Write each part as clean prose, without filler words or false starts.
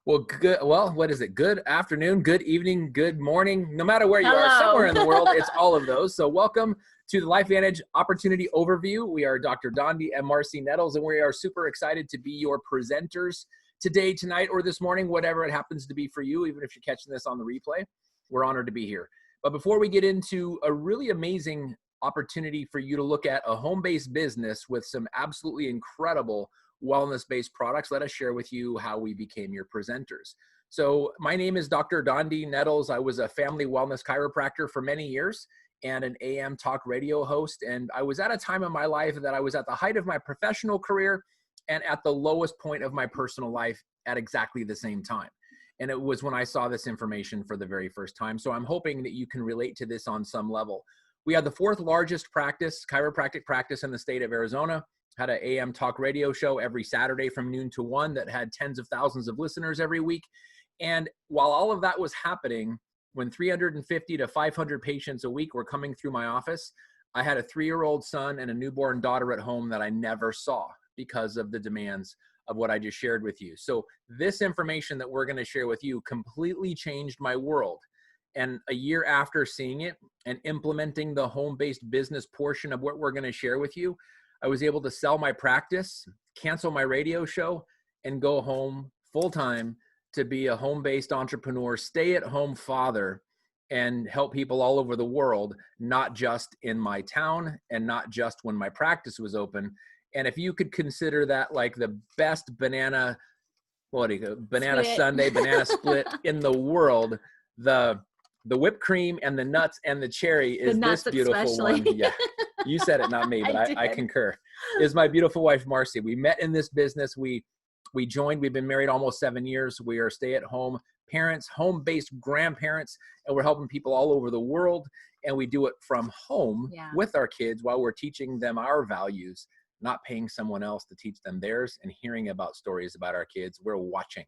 Well, good. Well, what is it? Good afternoon, good evening, good morning. No matter where you are, Hello. somewhere in the world, it's all of those. So welcome to the LifeVantage Opportunity Overview. We are Dr. Dondee Marci Nettles, and we are super excited to be your presenters today, tonight, or this morning, whatever it happens to be for you, even if you're catching this on the replay. We're honored to be here. But before we get into a really amazing opportunity for you to look at a home-based business with some absolutely incredible wellness-based products, let us share with you how we became your presenters. So my name is Dr. Dondee Nettles. I was a family wellness chiropractor for many years and an AM talk radio host. And I was at a time in my life that I was at the height of my professional career and at the lowest point of my personal life at exactly the same time. And it was when I saw this information for the very first time. So I'm hoping that you can relate to this on some level. We had the fourth largest chiropractic practice in the state of Arizona. Had an AM talk radio show every Saturday from noon to 1 that had tens of thousands of listeners every week. And while all of that was happening, when 350 to 500 patients a week were coming through my office, I had a 3-year-old son and a newborn daughter at home that I never saw because of the demands of what I just shared with you. So this information that we're going to share with you completely changed my world. And a year after seeing it and implementing the home-based business portion of what we're going to share with you, I was able to sell my practice, cancel my radio show, and go home full-time to be a home-based entrepreneur, stay-at-home father, and help people all over the world, not just in my town and not just when my practice was open. And if you could consider that like the best banana sundae, banana split in the world, the whipped cream and the nuts and the cherry is this beautiful especially. one. Yeah. You said it, not me, but I concur. Is my beautiful wife, Marcy. We met in this business. We joined. We've been married almost 7 years. We are stay-at-home parents, home-based grandparents, and we're helping people all over the world. And we do it from home with our kids while we're teaching them our values, not paying someone else to teach them theirs and hearing about stories about our kids. We're watching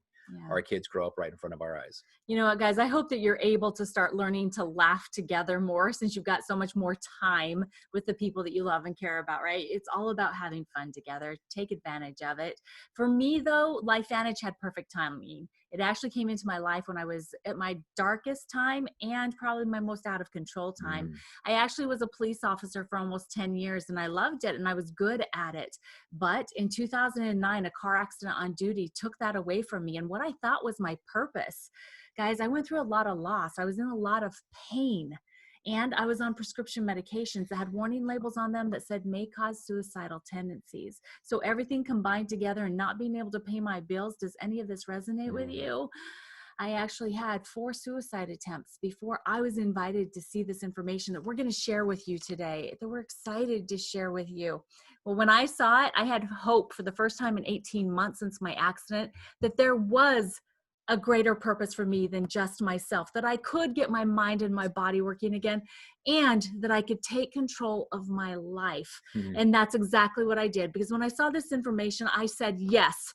our kids grow up right in front of our eyes. You know what, guys, I hope that you're able to start learning to laugh together more since you've got so much more time with the people that you love and care about, right? It's all about having fun together. Take advantage of it. For me, though, LifeVantage had perfect timing. It actually came into my life when I was at my darkest time and probably my most out of control time. I actually was a police officer for almost 10 years and I loved it and I was good at it. But in 2009, a car accident on duty took that away from me. And what I thought was my purpose, guys, I went through a lot of loss. I was in a lot of pain. And I was on prescription medications that had warning labels on them that said may cause suicidal tendencies. So everything combined together and not being able to pay my bills, does any of this resonate with you? I actually had 4 suicide attempts before I was invited to see this information that we're going to share with you today, that we're excited to share with you. Well, when I saw it, I had hope for the first time in 18 months since my accident that there was a greater purpose for me than just myself, that I could get my mind and my body working again, and that I could take control of my life. And that's exactly what I did, because when I saw this information, I said yes.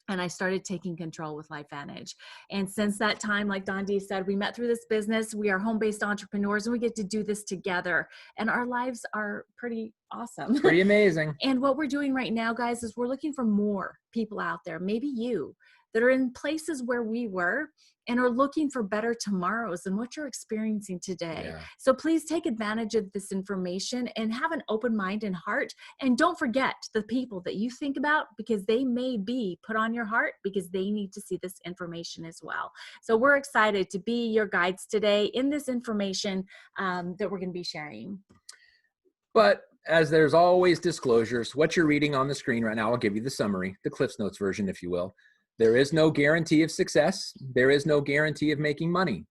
And I started taking control with LifeVantage. And since that time, like Dondee said, we met through this business. We are home-based entrepreneurs and we get to do this together. And our lives are pretty awesome. Pretty amazing. And what we're doing right now, guys, is we're looking for more people out there, maybe you, that are in places where we were and are looking for better tomorrows than what you're experiencing today. So please take advantage of this information and have an open mind and heart. And don't forget the people that you think about, because they may be put on your heart because they need to see this information as well. So we're excited to be your guides today in this information that we're going to be sharing. But as there's always disclosures, what you're reading on the screen right now, I'll give you the summary, the Cliff's Notes version, if you will. There is no guarantee of success. There is no guarantee of making money.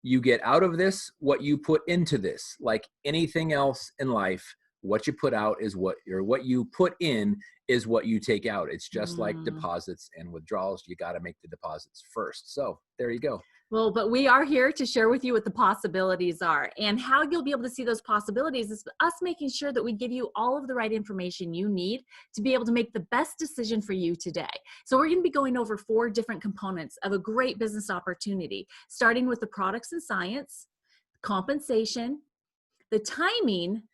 You get out of this what you put into this. Like anything else in life, what you put out is what you put in is what you take out. It's just like deposits and withdrawals. You got to make the deposits first. So there you go. Well, but we are here to share with you what the possibilities are, and how you'll be able to see those possibilities is us making sure that we give you all of the right information you need to be able to make the best decision for you today. So we're going to be going over 4 different components of a great business opportunity, starting with the products and science, compensation, the timing,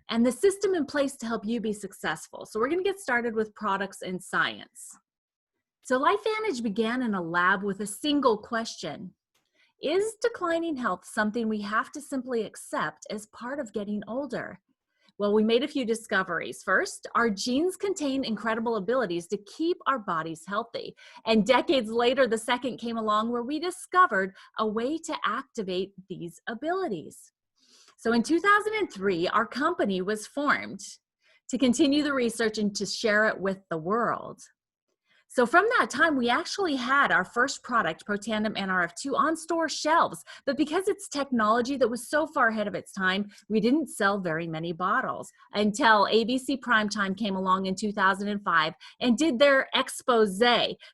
and the system in place to help you be successful. So we're going to get started with products and science. So LifeVantage began in a lab with a single question. Is declining health something we have to simply accept as part of getting older? Well, we made a few discoveries. First, our genes contain incredible abilities to keep our bodies healthy. And decades later, the second came along where we discovered a way to activate these abilities. So in 2003, our company was formed to continue the research and to share it with the world. So from that time, we actually had our first product, Protandim NRF2, on store shelves. But because it's technology that was so far ahead of its time, we didn't sell very many bottles until ABC Primetime came along in 2005 and did their expose,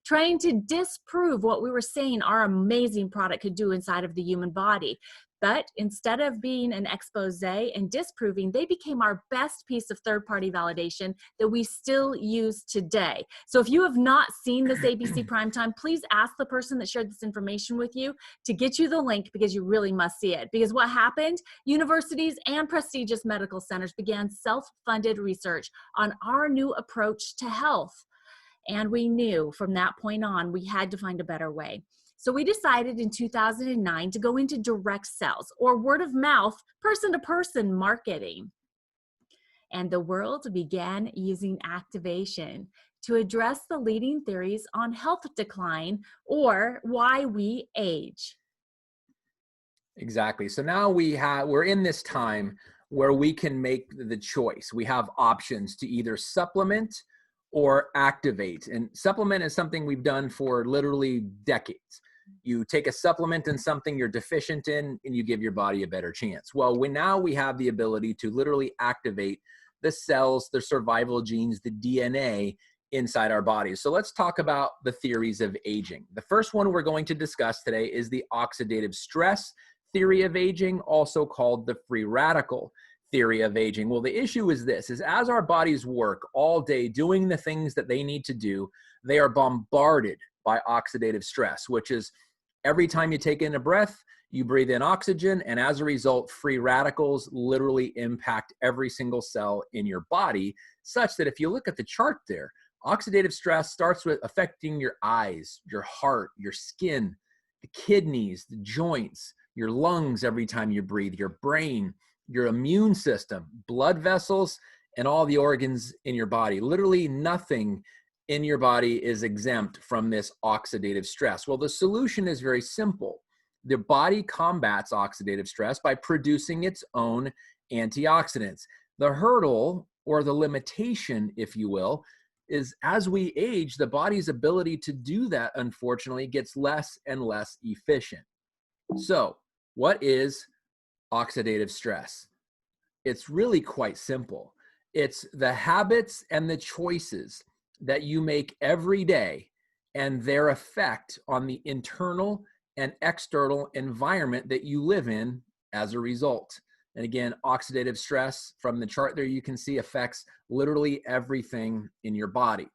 trying to disprove what we were saying our amazing product could do inside of the human body. But instead of being an expose and disproving, they became our best piece of third-party validation that we still use today. So if you have not seen this ABC Primetime, please ask the person that shared this information with you to get you the link, because you really must see it. Because what happened? Universities and prestigious medical centers began self-funded research on our new approach to health. And we knew from that point on, we had to find a better way. So we decided in 2009 to go into direct sales, or word of mouth, person-to-person marketing. And the world began using activation to address the leading theories on health decline, or why we age. Exactly. So now we're in this time where we can make the choice. We have options to either supplement or activate. And supplement is something we've done for literally decades. You take a supplement in something you're deficient in, and you give your body a better chance. Well, now we have the ability to literally activate the cells, the survival genes, the DNA inside our bodies. So let's talk about the theories of aging. The first one we're going to discuss today is the oxidative stress theory of aging, also called the free radical theory of aging. Well, the issue is this, is as our bodies work all day doing the things that they need to do, they are bombarded by oxidative stress, which is every time you take in a breath, you breathe in oxygen, and as a result, free radicals literally impact every single cell in your body, such that if you look at the chart there, oxidative stress starts with affecting your eyes, your heart, your skin, the kidneys, the joints, your lungs every time you breathe, your brain, your immune system, blood vessels, and all the organs in your body. Literally nothing in your body is exempt from this oxidative stress. Well, the solution is very simple. The body combats oxidative stress by producing its own antioxidants. The hurdle, or the limitation, if you will, is as we age, the body's ability to do that, unfortunately, gets less and less efficient. So, what is oxidative stress? It's really quite simple. It's the habits and the choices that you make every day and their effect on the internal and external environment that you live in as a result. And again, oxidative stress from the chart there you can see affects literally everything in your body.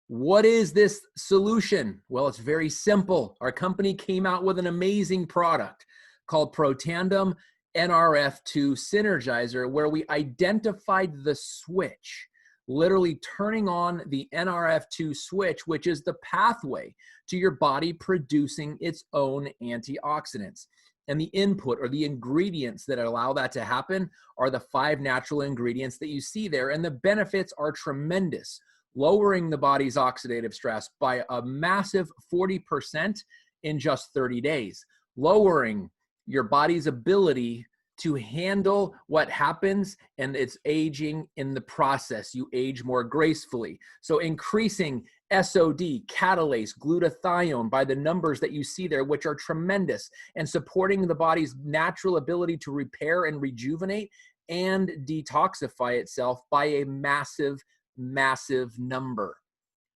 What is this solution? Well, it's very simple. Our company came out with an amazing product called Protandim NRF2 Synergizer, where we identified the switch, literally turning on the NRF2 switch, which is the pathway to your body producing its own antioxidants. And the input, or the ingredients that allow that to happen, are the 5 natural ingredients that you see there. And the benefits are tremendous, lowering the body's oxidative stress by a massive 40% in just 30 days, lowering your body's ability to handle what happens and it's aging in the process. You age more gracefully. So increasing SOD, catalase, glutathione by the numbers that you see there, which are tremendous, and supporting the body's natural ability to repair and rejuvenate and detoxify itself by a massive, massive number.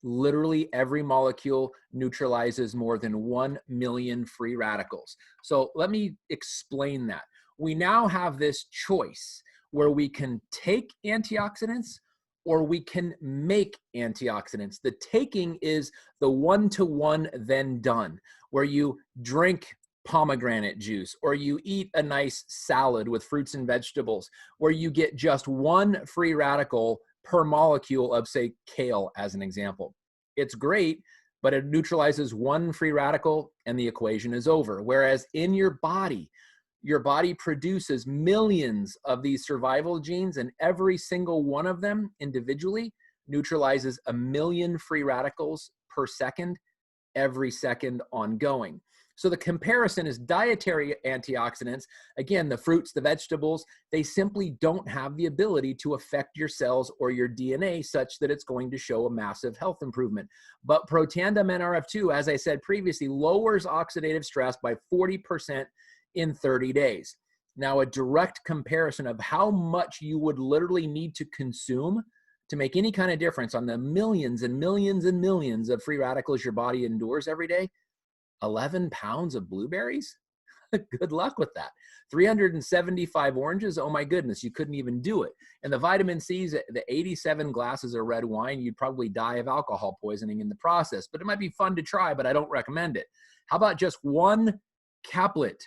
Literally every molecule neutralizes more than 1 million free radicals. So let me explain that. We now have this choice where we can take antioxidants or we can make antioxidants. The taking is the one-to-one then done, where you drink pomegranate juice or you eat a nice salad with fruits and vegetables, where you get just 1 free radical per molecule of, say, kale as an example. It's great, but it neutralizes one free radical and the equation is over. Whereas in your body produces millions of these survival genes, and every single one of them individually neutralizes 1 million free radicals per second, every second ongoing. So the comparison is dietary antioxidants. Again, the fruits, the vegetables, they simply don't have the ability to affect your cells or your DNA such that it's going to show a massive health improvement. But Protandim NRF2, as I said previously, lowers oxidative stress by 40% in 30 days. Now, a direct comparison of how much you would literally need to consume to make any kind of difference on the millions and millions and millions of free radicals your body endures every day, 11 pounds of blueberries? Good luck with that. 375 oranges? Oh my goodness, you couldn't even do it. And the vitamin C's, the 87 glasses of red wine, you'd probably die of alcohol poisoning in the process. But it might be fun to try, but I don't recommend it. How about just one caplet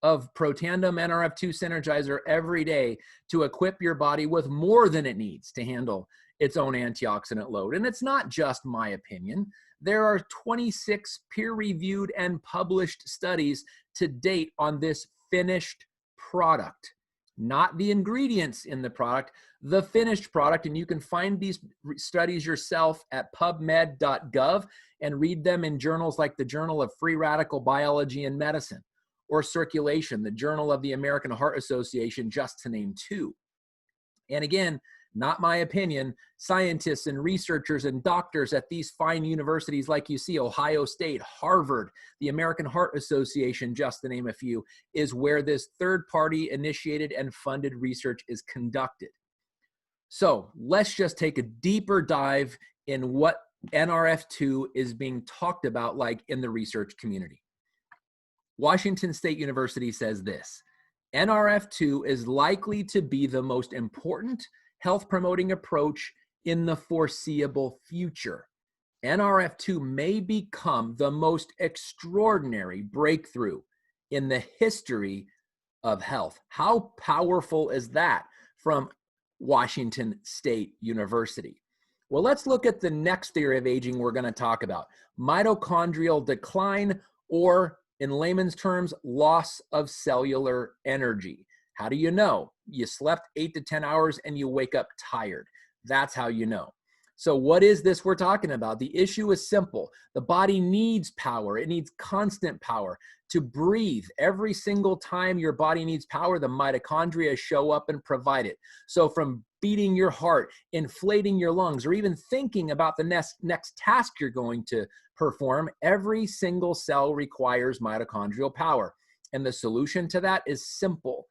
of Protandim NRF2 Synergizer every day to equip your body with more than it needs to handle its own antioxidant load? And it's not just my opinion. There are 26 peer-reviewed and published studies to date on this finished product, not the ingredients in the product, the finished product. And you can find these studies yourself at pubmed.gov and read them in journals like the Journal of Free Radical Biology and Medicine, or Circulation, the Journal of the American Heart Association, just to name two. And again, not my opinion, scientists and researchers and doctors at these fine universities like you see, Ohio State, Harvard, the American Heart Association, just to name a few, is where this third-party initiated and funded research is conducted. So let's just take a deeper dive in what NRF2 is being talked about like in the research community. Washington State University says this: NRF2 is likely to be the most important health promoting approach in the foreseeable future. NRF2 may become the most extraordinary breakthrough in the history of health. How powerful is that from Washington State University? Well, let's look at the next theory of aging we're going to talk about: mitochondrial decline, or in layman's terms, loss of cellular energy. How do you know? You slept 8 to 10 hours and you wake up tired. That's how you know. So what is this we're talking about? The issue is simple. The body needs power. It needs constant power to breathe. Every single time your body needs power, the mitochondria show up and provide it. So from beating your heart, inflating your lungs, or even thinking about the next task you're going to perform, every single cell requires mitochondrial power. And the solution to that is simple: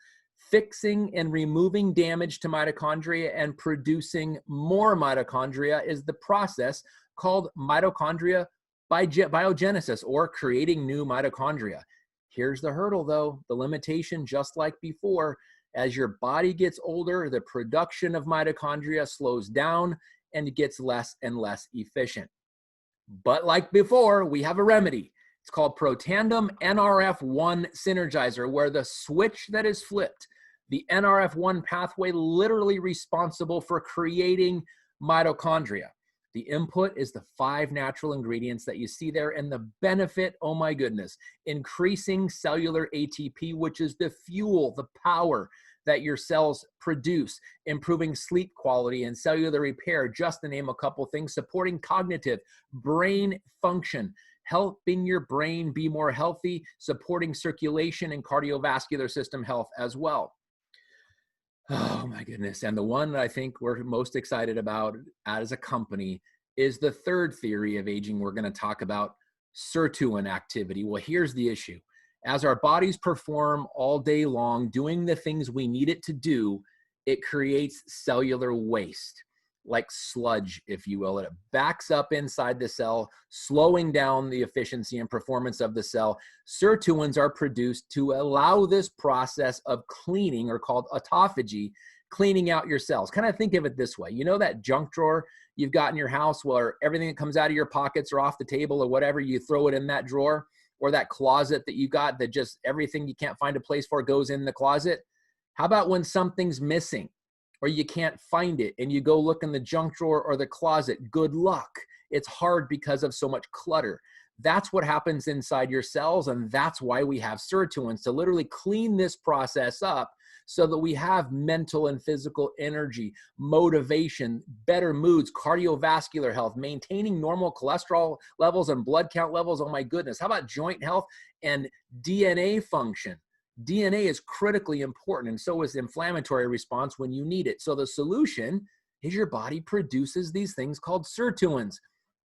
fixing and removing damage to mitochondria and producing more mitochondria is the process called mitochondria biogenesis, or creating new mitochondria. Here's the hurdle though, the limitation, just like before. As your body gets older, the production of mitochondria slows down and gets less and less efficient. But like before, we have a remedy. It's called Protandim NRF1 Synergizer, where the switch that is flipped, the NRF1 pathway literally responsible for creating mitochondria. The input is the 5 natural ingredients that you see there, and the benefit, oh my goodness, increasing cellular ATP, which is the fuel, the power that your cells produce, improving sleep quality and cellular repair, just to name a couple things, supporting cognitive brain function, helping your brain be more healthy, supporting circulation and cardiovascular system health as well. Oh my goodness. And the one that I think we're most excited about as a company is the third theory of aging we're going to talk about: sirtuin activity. Well, here's the issue. As our bodies perform all day long doing the things we need it to do, it creates cellular waste, like sludge, if you will. It backs up inside the cell, slowing down the efficiency and performance of the cell. Sirtuins are produced to allow this process of cleaning, or called autophagy, cleaning out your cells. Kind of think of it this way. You know that junk drawer you've got in your house where everything that comes out of your pockets or off the table or whatever, you throw it in that drawer? Or that closet that you got that just everything you can't find a place for goes in the closet? How about when something's missing or you can't find it and you go look in the junk drawer or the closet? Good luck. it's hard because of so much clutter. That's what happens inside your cells, and that's why we have sirtuins, to literally clean this process up so that we have mental and physical energy, motivation, better moods, cardiovascular health, maintaining normal cholesterol levels and blood count levels. Oh my goodness. How about joint health and DNA function? DNA is critically important, and so is inflammatory response when you need it. So the solution is your body produces these things called sirtuins.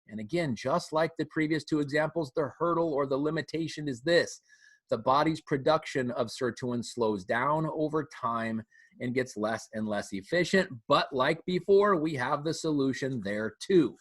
And again, just like the previous two examples, the hurdle or the limitation is this: the body's production of sirtuins slows down over time and gets less and less efficient. But like before, we have the solution there too.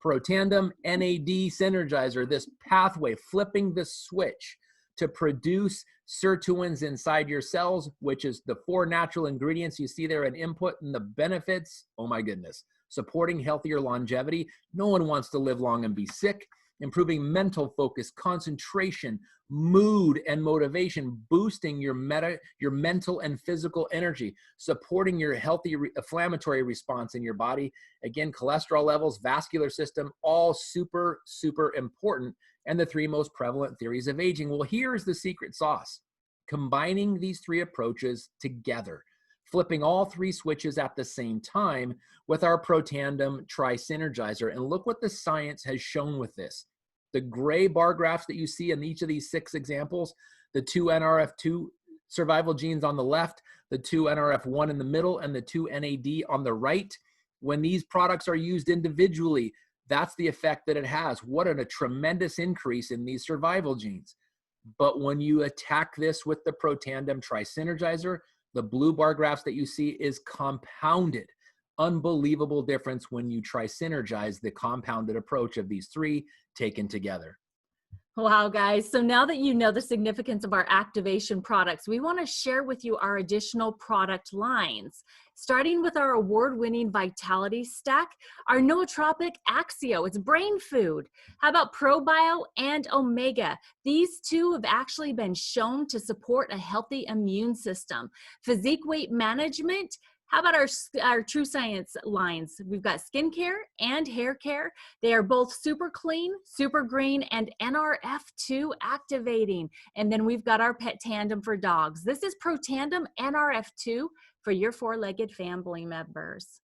Protandim NAD Synergizer, this pathway, flipping the switch to produce sirtuins inside your cells, which is the 4 natural ingredients you see there in input, and the benefits, oh my goodness. Supporting healthier longevity. No one wants to live long and be sick. Improving mental focus, concentration, mood, and motivation, boosting your mental and physical energy, supporting your healthy inflammatory response in your body. Again, cholesterol levels, vascular system, all super, super important. And the 3 most prevalent theories of aging. Well, here's the secret sauce: combining these 3 approaches together, flipping all 3 switches at the same time with our Protandim Tri-Synergizer. And look what the science has shown with this. The gray bar graphs that you see in each of these 6 examples, the 2 NRF2 survival genes on the left, the 2 NRF1 in the middle, and the 2 NAD on the right. When these products are used individually, that's the effect that it has. What a tremendous increase in these survival genes. But when you attack this with the Protandim Tri-Synergizer, the blue bar graphs that you see is compounded. Unbelievable difference when you tri-synergize the compounded approach of these 3 taken together. Wow, guys. So now that you know the significance of our activation products, we want to share with you our additional product lines. Starting with our award-winning Vitality Stack, our nootropic Axio, it's brain food. How about ProBio and Omega? These 2 have actually been shown to support a healthy immune system. Physique weight management. How about our True Science lines? We've got skincare and hair care. They are both super clean, super green, and NRF2 activating. And then we've got our Pet Tandem for dogs. This is Protandim NRF2 for your 4-legged family members.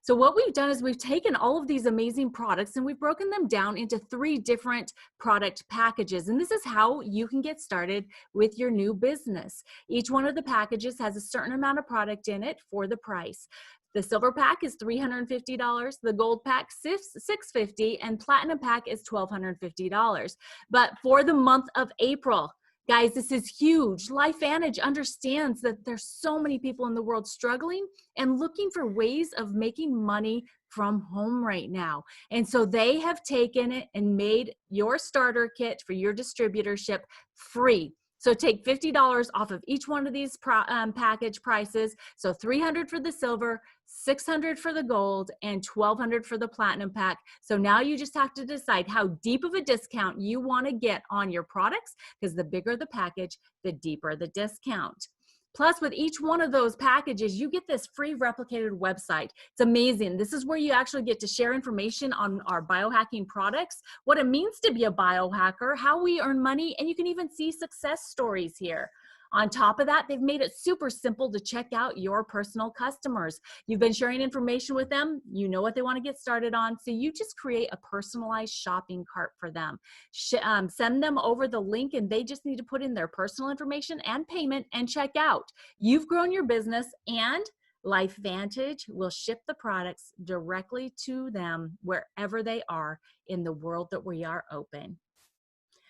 So what we've done is we've taken all of these amazing products and we've broken them down into 3 different product packages. And this is how you can get started with your new business. Each one of the packages has a certain amount of product in it for the price. The silver pack is $350, the gold pack $650, and platinum pack is $1,250. But for the month of April, guys, this is huge. LifeVantage understands that there's so many people in the world struggling and looking for ways of making money from home right now. And so they have taken it and made your starter kit for your distributorship free. So take $50 off of each one of these package prices. So $300 for the silver, $600 for the gold, and $1,200 for the platinum pack. So now you just have to decide how deep of a discount you want to get on your products, because the bigger the package, the deeper the discount. Plus, with each one of those packages, you get this free replicated website. It's amazing. This is where you actually get to share information on our biohacking products, what it means to be a biohacker, how we earn money, and you can even see success stories here. On top of that, they've made it super simple to check out your personal customers. You've been sharing information with them. You know what they want to get started on. So you just create a personalized shopping cart for them. Send them over the link and they just need to put in their personal information and payment and check out. You've grown your business and LifeVantage will ship the products directly to them wherever they are in the world that we are open.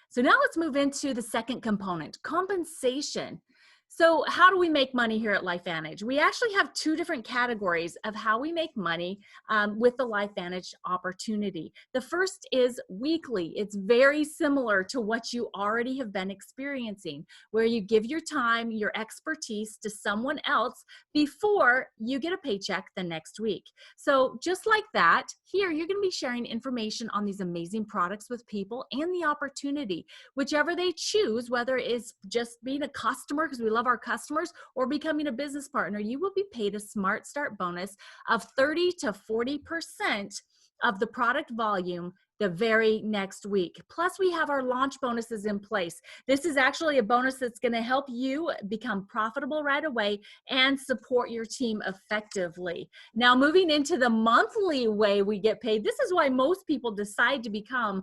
So now let's move into the second component, compensation. So how do we make money here at LifeVantage? We actually have 2 different categories of how we make money with the LifeVantage Opportunity. The first is weekly. It's very similar to what you already have been experiencing, where you give your time, your expertise to someone else before you get a paycheck the next week. So just like that, here you're going to be sharing information on these amazing products with people and the opportunity, whichever they choose, whether it's just being a customer, because we love our customers, or becoming a business partner. You will be paid a Smart Start bonus of 30 to 40% of the product volume the very next week. Plus, we have our launch bonuses in place. This is actually a bonus that's going to help you become profitable right away and support your team effectively. Now, moving into the monthly way we get paid, this is why most people decide to become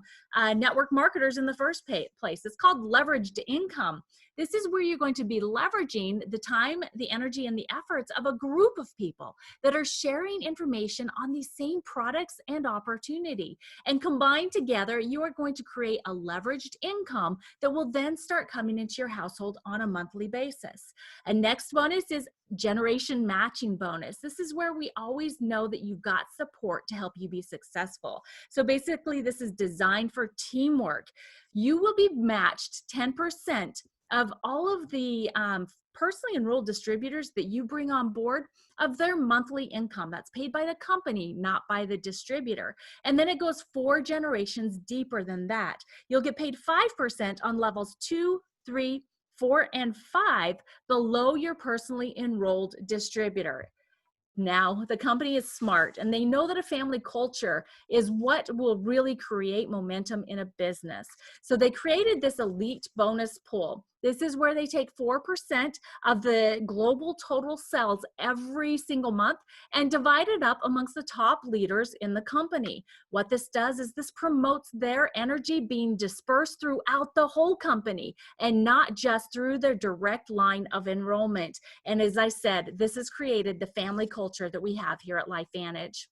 network marketers in the first place. It's called leveraged income. This is where you're going to be leveraging the time, the energy, and the efforts of a group of people that are sharing information on these same products and opportunity. And combined together, you are going to create a leveraged income that will then start coming into your household on a monthly basis. And next bonus is generation matching bonus. This is where we always know that you've got support to help you be successful. So basically, this is designed for teamwork. You will be matched 10% of all of the personally enrolled distributors that you bring on board of their monthly income. That's paid by the company, not by the distributor. And then it goes 4 generations deeper than that. You'll get paid 5% on levels 2, 3, 4, and 5 below your personally enrolled distributor. Now, the company is smart and they know that a family culture is what will really create momentum in a business. So they created this elite bonus pool. This is where they take 4% of the global total sales every single month and divide it up amongst the top leaders in the company. What this does is this promotes their energy being dispersed throughout the whole company and not just through their direct line of enrollment. And as I said, this has created the family culture that we have here at LifeVantage.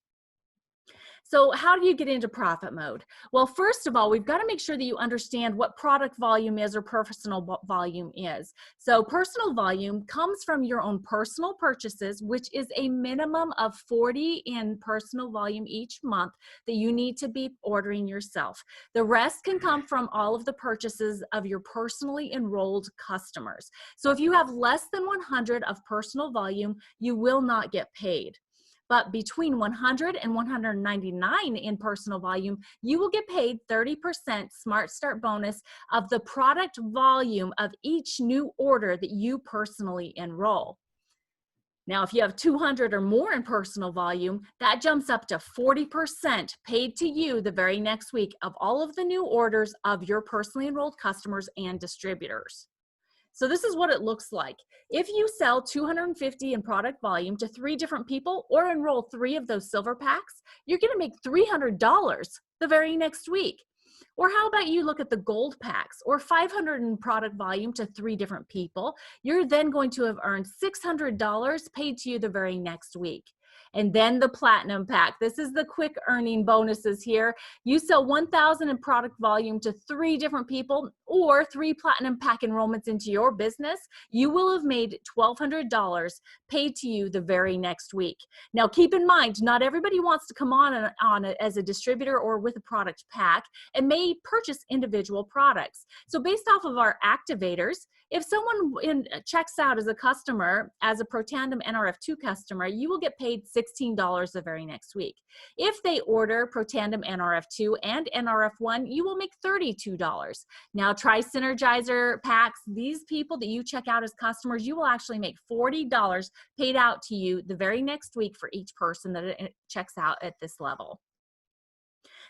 So how do you get into profit mode? Well, first of all, we've got to make sure that you understand what product volume is or personal volume is. So personal volume comes from your own personal purchases, which is a minimum of 40 in personal volume each month that you need to be ordering yourself. The rest can come from all of the purchases of your personally enrolled customers. So if you have less than 100 of personal volume, you will not get paid. But between 100 and 199 in personal volume, you will get paid 30% Smart Start bonus of the product volume of each new order that you personally enroll. Now, if you have 200 or more in personal volume, that jumps up to 40% paid to you the very next week of all of the new orders of your personally enrolled customers and distributors. So this is what it looks like. If you sell 250 in product volume to 3 different people or enroll 3 of those silver packs, you're going to make $300 the very next week. Or how about you look at the gold packs or 500 in product volume to 3 different people? You're then going to have earned $600 paid to you the very next week. And then the platinum pack. This is the quick earning bonuses here. You sell 1,000 in product volume to 3 different people or 3 platinum pack enrollments into your business, you will have made $1,200 paid to you the very next week. Now, keep in mind, not everybody wants to come on as a distributor or with a product pack and may purchase individual products. So based off of our activators, if someone checks out as a customer, as a Protandim NRF2 customer, you will get paid $16 the very next week. If they order Protandim NRF2 and NRF1, you will make $32. Now, try Synergizer packs. These people that you check out as customers, you will actually make $40 paid out to you the very next week for each person that checks out at this level.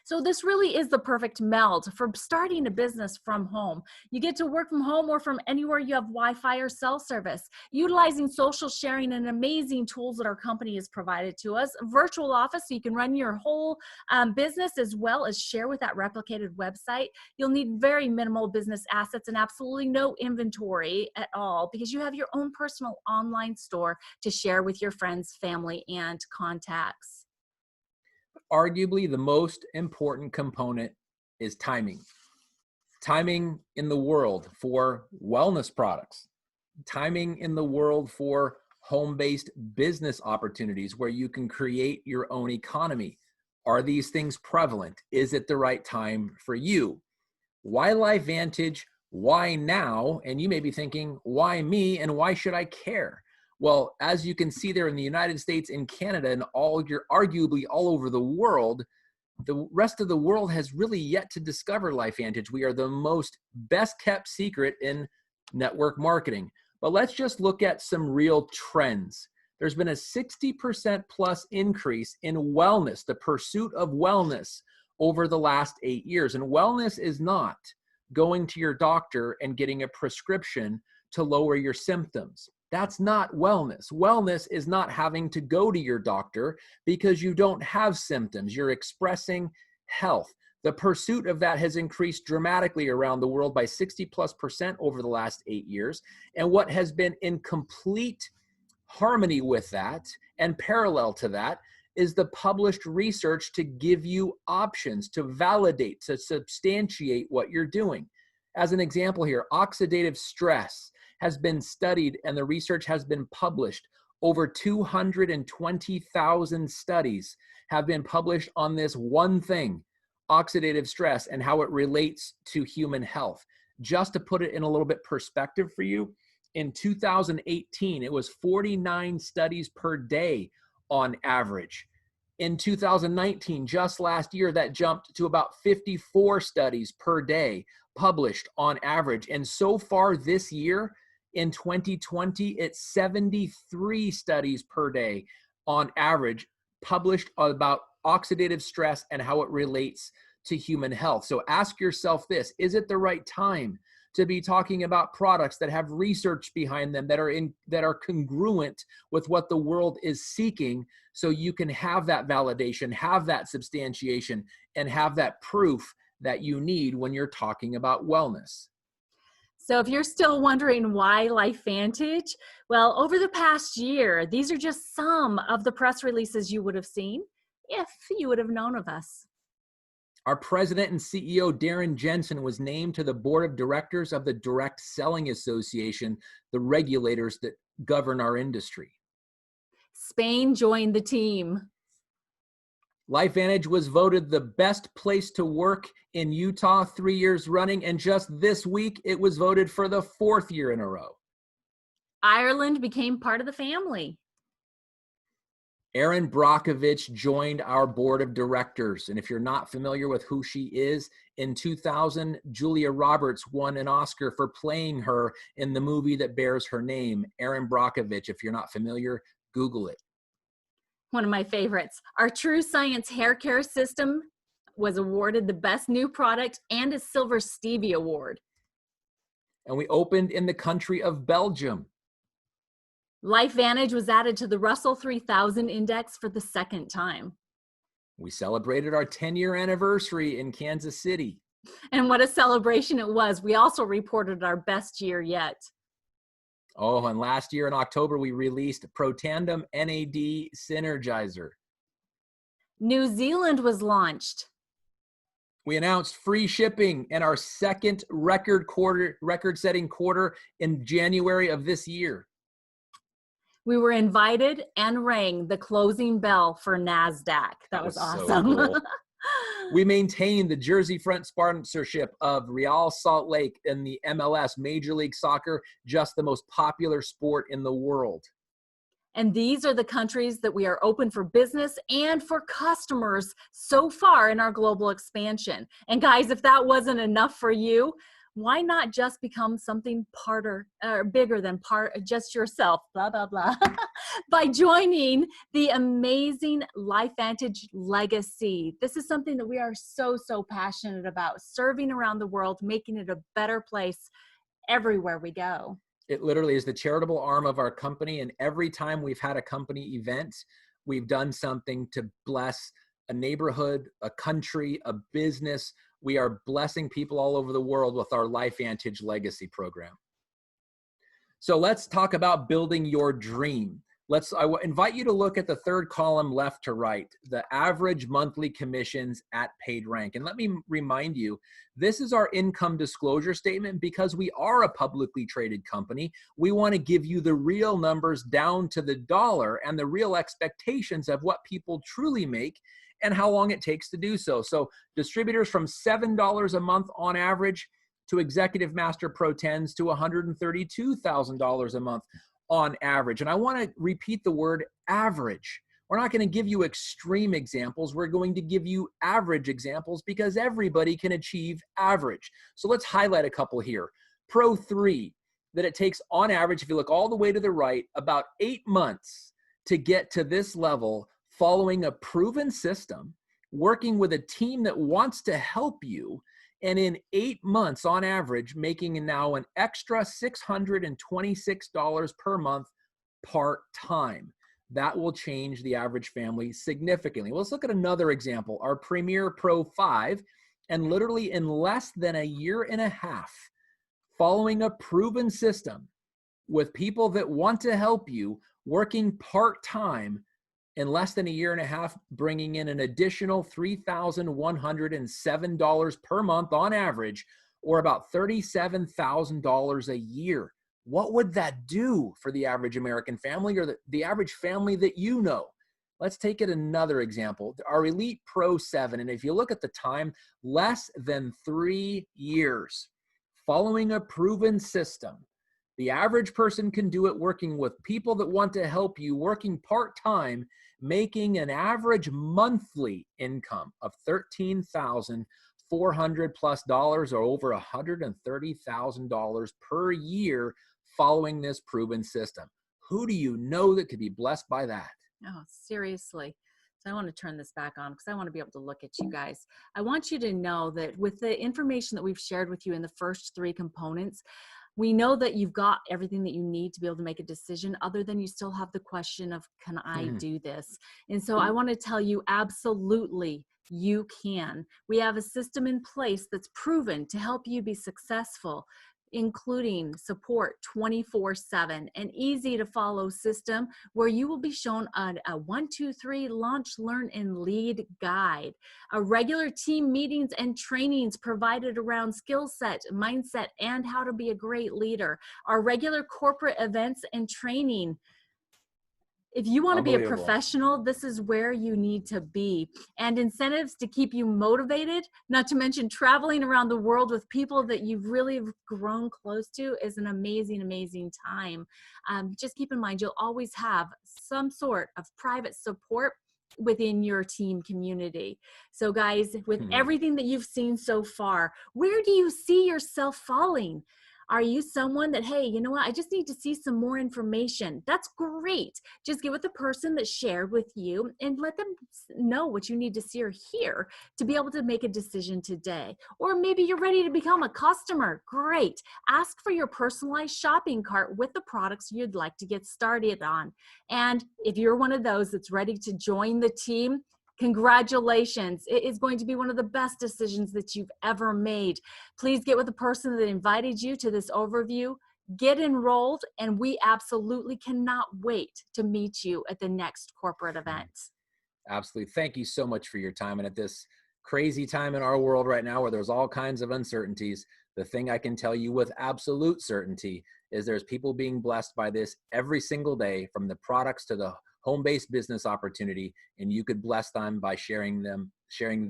So this really is the perfect meld for starting a business from home. You get to work from home or from anywhere you have Wi-Fi or cell service, utilizing social sharing and amazing tools that our company has provided to us. A virtual office so you can run your whole business as well as share with that replicated website. You'll need very minimal business assets and absolutely no inventory at all because you have your own personal online store to share with your friends, family, and contacts. Arguably, the most important component is timing. Timing in the world for wellness products. Timing in the world for home-based business opportunities where you can create your own economy. Are these things prevalent? Is it the right time for you? Why LifeVantage? Why now? And you may be thinking, why me and why should I care? Well, as you can see there in the United States and Canada and arguably all over the world, the rest of the world has really yet to discover LifeVantage. We are the most best kept secret in network marketing. But let's just look at some real trends. There's been a 60% plus increase in wellness, the pursuit of wellness over the last 8 years. And wellness is not going to your doctor and getting a prescription to lower your symptoms. That's not wellness. Wellness is not having to go to your doctor because you don't have symptoms. You're expressing health. The pursuit of that has increased dramatically around the world by 60+% over the last 8 years. And what has been in complete harmony with that and parallel to that is the published research to give you options, to validate, to substantiate what you're doing. As an example here, oxidative stress has been studied and the research has been published. Over 220,000 studies have been published on this one thing, oxidative stress, and how it relates to human health. Just to put it in a little bit perspective for you, in 2018, it was 49 studies per day on average. In 2019, just last year, that jumped to about 54 studies per day published on average. And so far this year, in 2020, it's 73 studies per day on average published about oxidative stress and how it relates to human health. So ask yourself this, is it the right time to be talking about products that have research behind them that are congruent with what the world is seeking, so you can have that validation, have that substantiation, and have that proof that you need when you're talking about wellness? So if you're still wondering why LifeVantage, well, over the past year, these are just some of the press releases you would have seen if you would have known of us. Our president and CEO, Darren Jensen, was named to the board of directors of the Direct Selling Association, the regulators that govern our industry. Spain joined the team. LifeVantage was voted the best place to work in Utah 3 years running, and just this week, it was voted for the 4th year in a row. Ireland became part of the family. Erin Brockovich joined our board of directors. And if you're not familiar with who she is, in 2000, Julia Roberts won an Oscar for playing her in the movie that bears her name, Erin Brockovich. If you're not familiar, Google it. One of my favorites. Our True Science hair care system was awarded the best new product and a Silver Stevie Award. And we opened in the country of Belgium. LifeVantage was added to the Russell 3000 Index for the 2nd time. We celebrated our 10-year anniversary in Kansas City. And what a celebration it was. We also reported our best year yet. Oh, and last year in October, we released Protandem NAD Synergizer. New Zealand was launched. We announced free shipping in our second record-setting quarter in January of this year. We were invited and rang the closing bell for NASDAQ. That was awesome. So cool. We maintained the jersey front sponsorship of Real Salt Lake in the MLS, Major League Soccer, just the most popular sport in the world. And these are the countries that we are open for business and for customers so far in our global expansion. And guys, if that wasn't enough for you, why not just become something bigger than just yourself, blah, blah, blah, by joining the amazing LifeVantage legacy. This is something that we are so passionate about, serving around the world, making it a better place everywhere we go. It literally is the charitable arm of our company. And every time we've had a company event, we've done something to bless a neighborhood, a country, a business. We are blessing people all over the world with our LifeVantage Legacy program. So let's talk about building your dream. I invite you to look at the third column left to right, the average monthly commissions at paid rank. And let me remind you, this is our income disclosure statement because we are a publicly traded company. We want to give you the real numbers down to the dollar and the real expectations of what people truly make and how long it takes to do so. So distributors from $7 a month on average to Executive Master Pro 10s to $132,000 a month on average. And I want to repeat the word average. We're not going to give you extreme examples. We're going to give you average examples because everybody can achieve average. So let's highlight a couple here. Pro 3, that it takes on average, if you look all the way to the right, about 8 months to get to this level following a proven system, working with a team that wants to help you, and in 8 months on average, making now an extra $626 per month part-time. That will change the average family significantly. Well, let's look at another example, our Premier Pro 5, and literally in less than a year and a half, following a proven system with people that want to help you, working part-time, in less than a year and a half, bringing in an additional $3,107 per month on average, or about $37,000 a year. What would that do for the average American family, or the average family that you know? Let's take it another example, our Elite Pro 7. And if you look at the time, less than 3 years, following a proven system. The average person can do it working with people that want to help you, working part-time, making an average monthly income of $13,400 plus or over $130,000 per year following this proven system. Who do you know that could be blessed by that? Oh, seriously. So I want to turn this back on because I want to be able to look at you guys. I want you to know that with the information that we've shared with you in the first 3 components, we know that you've got everything that you need to be able to make a decision, other than you still have the question of, can I do this? And so I want to tell you, absolutely, you can. We have a system in place that's proven to help you be successful, including support 24/7, an easy to follow system where you will be shown a 1, 2, 3 launch, learn, and lead guide, a regular team meetings and trainings provided around skill set, mindset, and how to be a great leader, our regular corporate events and training. If you want to be a professional, this is where you need to be. And incentives to keep you motivated, not to mention traveling around the world with people that you've really grown close to, is an amazing, amazing time. Just keep in mind, you'll always have some sort of private support within your team community. So guys, with everything that you've seen so far, where do you see yourself falling? Are you someone that, hey, you know what, I just need to see some more information? That's great. Just get with the person that shared with you and let them know what you need to see or hear to be able to make a decision today. Or maybe you're ready to become a customer. Great. Ask for your personalized shopping cart with the products you'd like to get started on. And if you're one of those that's ready to join the team, congratulations. It is going to be one of the best decisions that you've ever made. Please get with the person that invited you to this overview, get enrolled, and we absolutely cannot wait to meet you at the next corporate event. Absolutely. Thank you so much for your time. And at this crazy time in our world right now where there's all kinds of uncertainties, the thing I can tell you with absolute certainty is there's people being blessed by this every single day, from the products to the home-based business opportunity, and you could bless them by sharing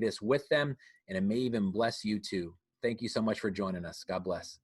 this with them, and it may even bless you too. Thank you so much for joining us. God bless.